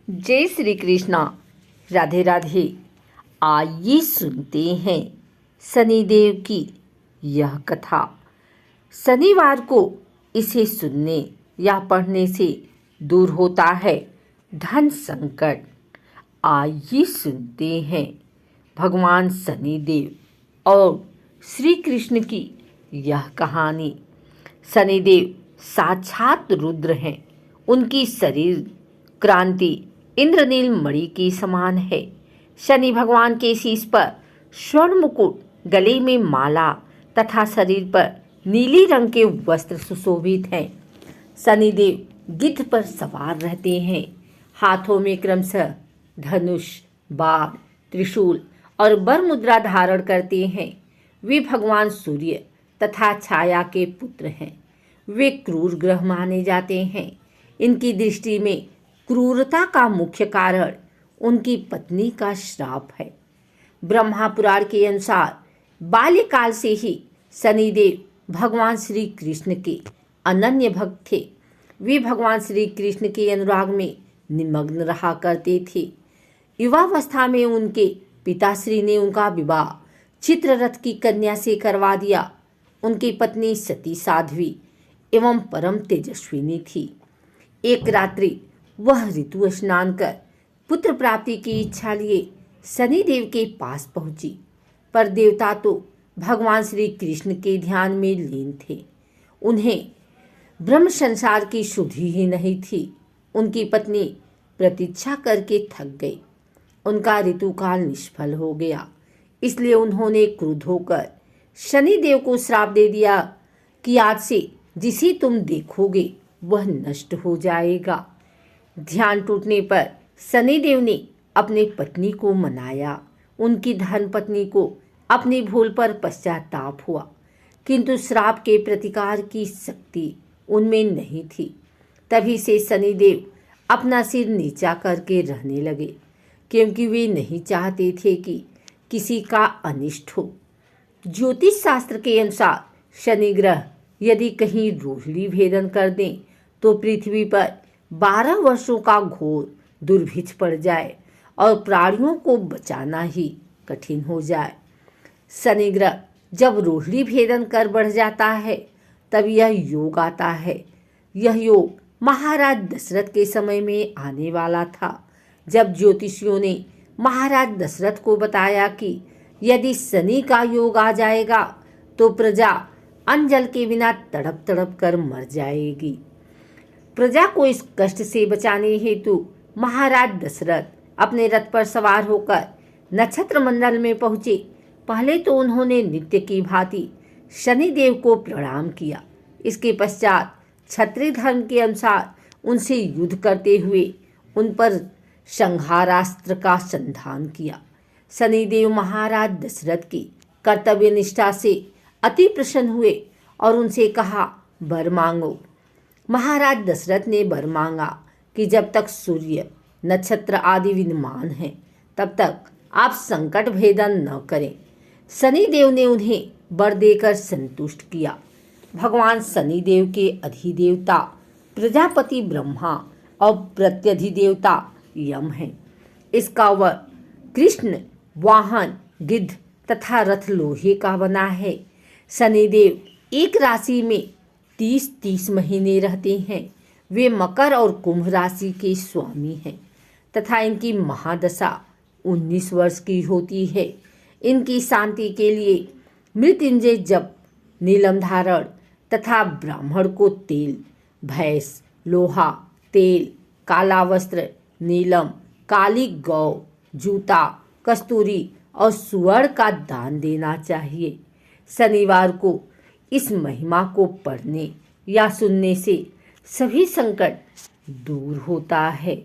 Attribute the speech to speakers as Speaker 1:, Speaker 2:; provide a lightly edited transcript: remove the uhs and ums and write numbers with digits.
Speaker 1: जय श्री कृष्णा, राधे राधे। आइए सुनते हैं शनिदेव की यह कथा। शनिवार को इसे सुनने या पढ़ने से दूर होता है धन संकट। आइए सुनते हैं भगवान शनिदेव और श्री कृष्ण की यह कहानी। शनिदेव साक्षात रुद्र हैं। उनकी शरीर क्रांति इंद्रनील मणि के समान है। शनि भगवान के शीश पर स्वर्ण मुकुट, गले में माला तथा शरीर पर नीली रंग के वस्त्र सुशोभित हैं। शनिदेव गिद्ध पर सवार रहते हैं। हाथों में क्रमशः धनुष, बाण, त्रिशूल और बर मुद्रा धारण करते हैं। वे भगवान सूर्य तथा छाया के पुत्र हैं। वे क्रूर ग्रह माने जाते हैं। इनकी दृष्टि में क्रूरता का मुख्य कारण उनकी पत्नी का श्राप है। ब्रह्मा पुराण के अनुसार बाल्यकाल से ही शनिदेव भगवान श्री कृष्ण के अनन्य भक्त थे। वे भगवान श्री कृष्ण के अनुराग में निमग्न रहा करते थे। युवावस्था में उनके पिताश्री ने उनका विवाह चित्ररथ की कन्या से करवा दिया। उनकी पत्नी सती साध्वी एवं परम तेजस्विनी थी। एक रात्रि वह ऋतु स्नान कर पुत्र प्राप्ति की इच्छा लिए शनिदेव के पास पहुंची, पर देवता तो भगवान श्री कृष्ण के ध्यान में लीन थे। उन्हें ब्रह्म संसार की शुद्धि ही नहीं थी। उनकी पत्नी प्रतीक्षा करके थक गई। उनका ऋतुकाल निष्फल हो गया। इसलिए उन्होंने क्रुद्ध होकर शनिदेव को श्राप दे दिया कि आज से जिसे तुम देखोगे वह नष्ट हो जाएगा। ध्यान टूटने पर शनिदेव ने अपने पत्नी को मनाया। उनकी धर्मपत्नी को अपनी भूल पर पश्चाताप हुआ, किंतु श्राप के प्रतिकार की शक्ति उनमें नहीं थी। तभी से शनिदेव अपना सिर नीचा करके रहने लगे, क्योंकि वे नहीं चाहते थे कि किसी का अनिष्ट हो। ज्योतिष शास्त्र के अनुसार शनि ग्रह यदि कहीं रोहिणी भेदन कर दें तो पृथ्वी पर 12 वर्षों का घोर दुर्भिक्ष पड़ जाए और प्राणियों को बचाना ही कठिन हो जाए। शनि ग्रह जब रोहिणी भेदन कर बढ़ जाता है तब यह योग आता है। यह योग महाराज दशरथ के समय में आने वाला था, जब ज्योतिषियों ने महाराज दशरथ को बताया कि यदि शनि का योग आ जाएगा तो प्रजा अन्न जल के बिना तड़प तड़प कर मर जाएगी। प्रजा को इस कष्ट से बचाने हेतु महाराज दशरथ अपने रथ पर सवार होकर नक्षत्र मंडल में पहुंचे। पहले तो उन्होंने नित्य की भांति शनिदेव को प्रणाम किया। इसके पश्चात क्षत्रिय धर्म के अनुसार उनसे युद्ध करते हुए उन पर संहारास्त्र का संधान किया। शनिदेव महाराज दशरथ की कर्तव्य निष्ठा से अति प्रसन्न हुए और उनसे कहा, वर मांगो। महाराज दशरथ ने वर मांगा कि जब तक सूर्य, नक्षत्र आदि विद्यमान हैं तब तक आप संकट भेदन न करें। शनिदेव ने उन्हें वर देकर संतुष्ट किया। भगवान शनिदेव के अधिदेवता प्रजापति ब्रह्मा और प्रत्यधिदेवता यम हैं। इसका वर कृष्ण वाहन गिद्ध तथा रथ लोहे का बना है। शनिदेव एक राशि में 30-30 महीने रहते हैं। वे मकर और कुंभ राशि के स्वामी हैं तथा इनकी महादशा 19 वर्ष की होती है। इनकी शांति के लिए मृत्युंजय जप, नीलम धारण तथा ब्राह्मण को तेल, भैंस, लोहा, तेल, काला वस्त्र, नीलम, काली गौ, जूता, कस्तूरी और सुवर्ण का दान देना चाहिए। शनिवार को इस महिमा को पढ़ने या सुनने से सभी संकट दूर होता है।